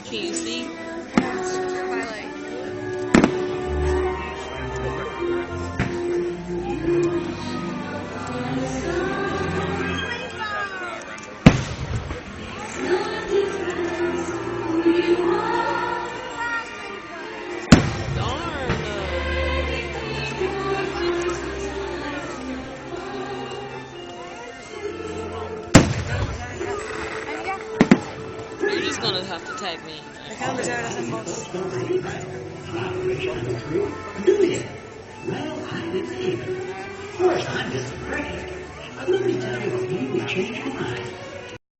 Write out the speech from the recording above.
Can you see? You're just gonna have to tag me. Dejando ya las fotos. Well, I didn't either. Of course, I'm just a critic. But let me tell you, we would change